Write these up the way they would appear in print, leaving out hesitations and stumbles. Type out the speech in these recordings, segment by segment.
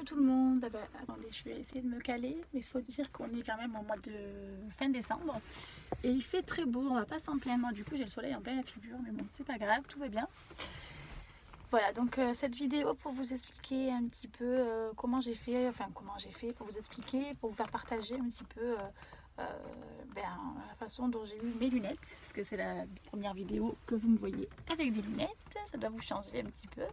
tout le monde. Ah bah, attendez, je vais essayer de me caler, mais il faut dire qu'on est quand même au mois de fin décembre et il fait très beau, on va pas s'en plaindre. Du coup j'ai le soleil en pleine figure, mais bon c'est pas grave, tout va bien. Voilà, donc cette vidéo pour vous expliquer un petit peu comment j'ai fait, pour vous expliquer, pour vous faire partager un petit peu la façon dont j'ai eu mes lunettes, parce que c'est la première vidéo que vous me voyez avec des lunettes, ça doit vous changer un petit peu.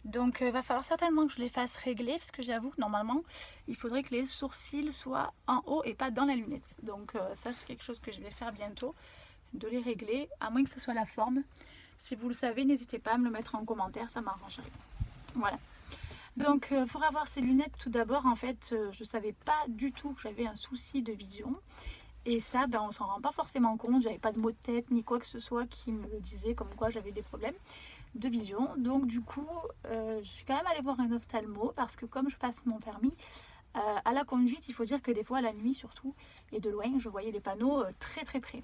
Donc va falloir certainement que je les fasse régler, parce que j'avoue que normalement il faudrait que les sourcils soient en haut et pas dans la lunette. Donc ça c'est quelque chose que je vais faire bientôt, de les régler, à moins que ce soit la forme. Si vous le savez, n'hésitez pas à me le mettre en commentaire, ça m'arrangerait. Voilà. Donc pour avoir ces lunettes, tout d'abord, en fait, je ne savais pas du tout que j'avais un souci de vision. Et ça, on s'en rend pas forcément compte. J'avais pas de maux de tête ni quoi que ce soit qui me le disait comme quoi j'avais des problèmes de vision. Donc du coup, je suis quand même allée voir un ophtalmo parce que comme je passe mon permis, à la conduite, il faut dire que des fois, la nuit surtout, et de loin, je voyais les panneaux très très près.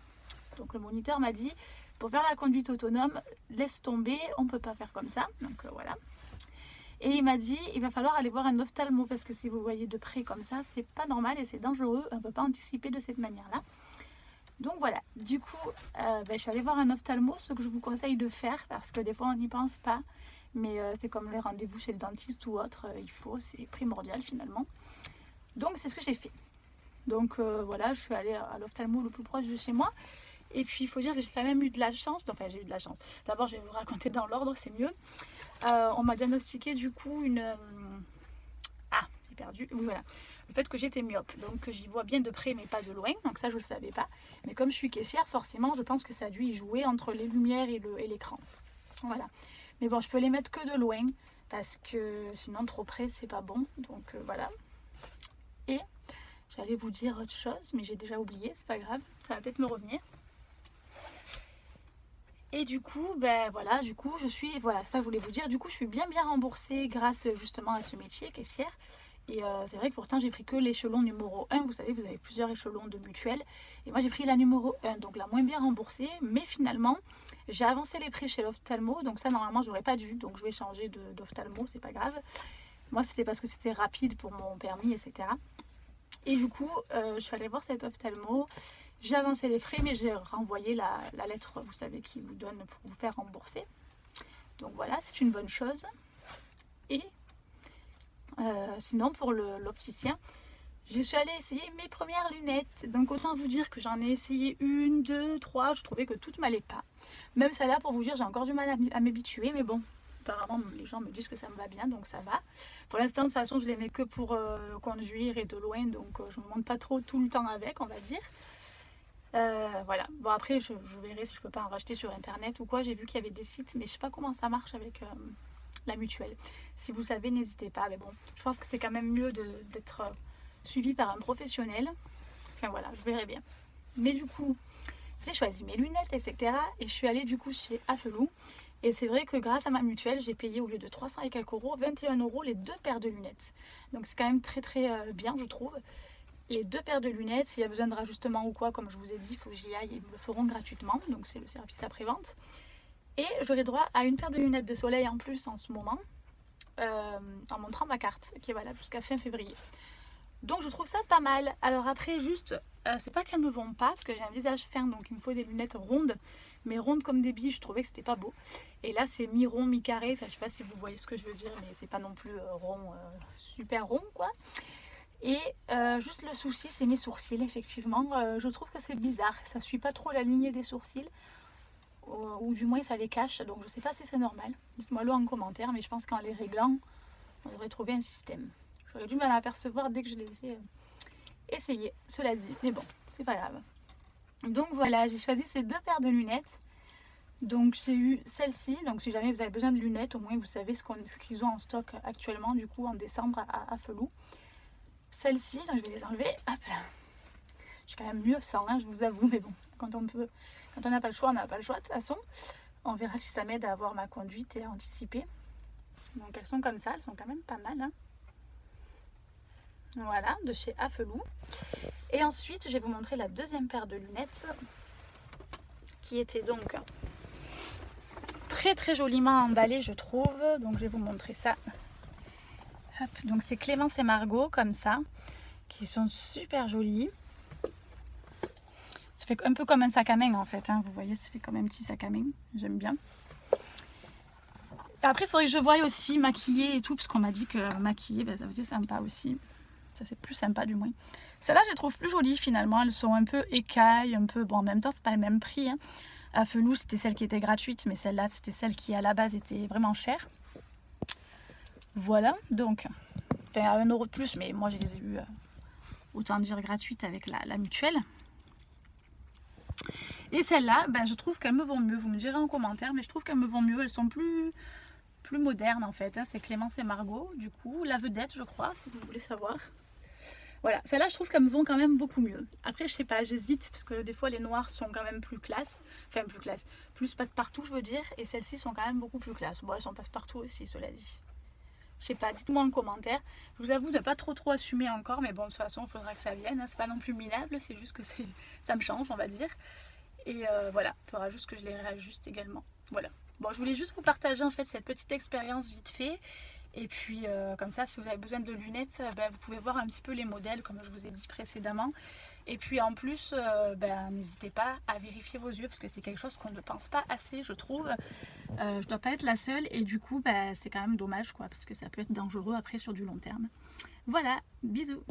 Donc le moniteur m'a dit, pour faire la conduite autonome, laisse tomber, on peut pas faire comme ça. Donc voilà. Et il m'a dit, il va falloir aller voir un ophtalmo parce que si vous voyez de près comme ça, c'est pas normal et c'est dangereux. On ne peut pas anticiper de cette manière-là. Donc voilà, du coup, je suis allée voir un ophtalmo, ce que je vous conseille de faire parce que des fois on n'y pense pas. Mais c'est comme les rendez-vous chez le dentiste ou autre, il faut, c'est primordial finalement. Donc c'est ce que j'ai fait. Donc voilà, je suis allée à l'ophtalmo le plus proche de chez moi. Et puis il faut dire que j'ai quand même eu de la chance, enfin j'ai eu de la chance. D'abord je vais vous raconter dans l'ordre, c'est mieux. On m'a diagnostiqué du coup une... Ah, j'ai perdu, oui voilà. Le fait que j'étais myope, donc j'y vois bien de près mais pas de loin, donc ça je ne le savais pas. Mais comme je suis caissière, forcément je pense que ça a dû y jouer entre les lumières et l'écran. Voilà. Mais bon, je peux les mettre que de loin, parce que sinon trop près c'est pas bon, donc voilà. Et j'allais vous dire autre chose, mais j'ai déjà oublié, c'est pas grave, ça va peut-être me revenir. Et du coup, voilà, je suis, voilà, ça je voulais vous dire, du coup je suis bien remboursée grâce justement à ce métier, caissière. Et c'est vrai que pourtant j'ai pris que l'échelon numéro 1, vous savez, vous avez plusieurs échelons de mutuelle. Et moi j'ai pris la numéro 1, donc la moins bien remboursée, mais finalement j'ai avancé les prix chez l'ophtalmo, donc ça normalement j'aurais pas dû, donc je vais changer d'ophtalmo, c'est pas grave. Moi c'était parce que c'était rapide pour mon permis, etc. Et du coup, je suis allée voir cet ophtalmo, j'ai avancé les frais, mais j'ai renvoyé la lettre, vous savez, qui vous donne pour vous faire rembourser. Donc voilà, c'est une bonne chose. Et sinon, pour l'opticien, je suis allée essayer mes premières lunettes. Donc autant vous dire que j'en ai essayé une, deux, trois, je trouvais que toutes m'allaient pas. Même celle-là, pour vous dire, j'ai encore du mal à m'habituer, mais bon. Apparemment, les gens me disent que ça me va bien, donc ça va. Pour l'instant, de toute façon, je les mets que pour conduire et de loin, donc je ne me monte pas trop tout le temps avec, on va dire. Voilà. Bon, après, je verrai si je peux pas en racheter sur internet ou quoi. J'ai vu qu'il y avait des sites, mais je sais pas comment ça marche avec la mutuelle. Si vous savez, n'hésitez pas. Mais bon, je pense que c'est quand même mieux d'être suivi par un professionnel. Enfin voilà, je verrai bien. Mais du coup, j'ai choisi mes lunettes, etc. Et je suis allée du coup chez Afelou. Et c'est vrai que grâce à ma mutuelle, j'ai payé au lieu de 300 et quelques euros, 21 euros les 2 paires de lunettes. Donc c'est quand même très bien, je trouve. Les 2 paires de lunettes, s'il y a besoin de rajustement ou quoi, comme je vous ai dit, il faut que j'y aille, ils me le feront gratuitement. Donc c'est le service après-vente. Et j'aurai droit à une paire de lunettes de soleil en plus en ce moment, en montrant ma carte, qui est valable jusqu'à fin février. Donc je trouve ça pas mal. Alors après, juste, c'est pas qu'elles me vont pas, parce que j'ai un visage fin, donc il me faut des lunettes rondes. Mais rondes comme des billes, je trouvais que c'était pas beau. Et là, c'est mi-rond, mi-carré. Enfin, je sais pas si vous voyez ce que je veux dire, mais c'est pas non plus rond, super rond, quoi. Et juste le souci, c'est mes sourcils, effectivement. Je trouve que c'est bizarre. Ça suit pas trop la lignée des sourcils. Ou du moins, ça les cache. Donc, je sais pas si c'est normal. Dites-moi-le en commentaire, mais je pense qu'en les réglant, on devrait trouver un système. J'aurais dû m'en apercevoir dès que je les ai essayés, cela dit. Mais bon, c'est pas grave. Donc voilà, j'ai choisi ces 2 paires de lunettes. Donc j'ai eu celle-ci, donc si jamais vous avez besoin de lunettes, au moins vous savez ce qu'ils ont en stock actuellement, du coup en décembre à Afelou. Celle-ci, donc je vais les enlever, hop là. Je suis quand même mieux sans, hein, je vous avoue, mais bon, quand on n'a pas le choix, on n'a pas le choix de toute façon. On verra si ça m'aide à avoir ma conduite et à anticiper. Donc elles sont comme ça, elles sont quand même pas mal, hein. Voilà, de chez Afelou. Et ensuite, je vais vous montrer la deuxième paire de lunettes, qui était donc très joliment emballée, je trouve. Donc je vais vous montrer ça. Hop, donc c'est Clémence et Margot comme ça, qui sont super jolies. Ça fait un peu comme un sac à main en fait, hein. Vous voyez, ça fait comme un petit sac à main, j'aime bien. Après il faudrait que je voie aussi maquiller et tout, parce qu'on m'a dit que maquiller, ben, ça faisait sympa aussi. Ça c'est plus sympa du moins. Celles-là je les trouve plus jolies finalement, elles sont un peu écailles, un peu, bon en même temps c'est pas le même prix, hein. À Felou c'était celle qui était gratuite, mais celle-là c'était celle qui à la base était vraiment chère. Voilà, donc, enfin à 1 € de plus, mais moi je les ai eues, autant dire gratuites avec la mutuelle. Et celles-là, ben, je trouve qu'elles me vont mieux, vous me direz en commentaire, mais je trouve qu'elles me vont mieux, elles sont plus modernes en fait, hein. C'est Clémence et Margot, du coup, la vedette je crois, si vous voulez savoir. Voilà, celles-là je trouve qu'elles me vont quand même beaucoup mieux. Après je sais pas, j'hésite, parce que des fois les noirs sont quand même plus classe, enfin plus classe, plus passe-partout je veux dire, et celles-ci sont quand même beaucoup plus classe. Bon, elles sont passe-partout aussi, cela dit. Je sais pas, dites-moi en commentaire. Je vous avoue de pas trop assumer encore, mais bon, de toute façon, il faudra que ça vienne, hein. C'est pas non plus minable, c'est juste que ça me change, on va dire. Et voilà, il faudra juste que je les réajuste également. Voilà. Bon, je voulais juste vous partager en fait cette petite expérience vite fait. Et puis comme ça, si vous avez besoin de lunettes, ben, vous pouvez voir un petit peu les modèles comme je vous ai dit précédemment. Et puis en plus, ben, n'hésitez pas à vérifier vos yeux parce que c'est quelque chose qu'on ne pense pas assez, je trouve. Je dois pas être la seule et du coup, ben, c'est quand même dommage quoi, parce que ça peut être dangereux après sur du long terme. Voilà, bisous.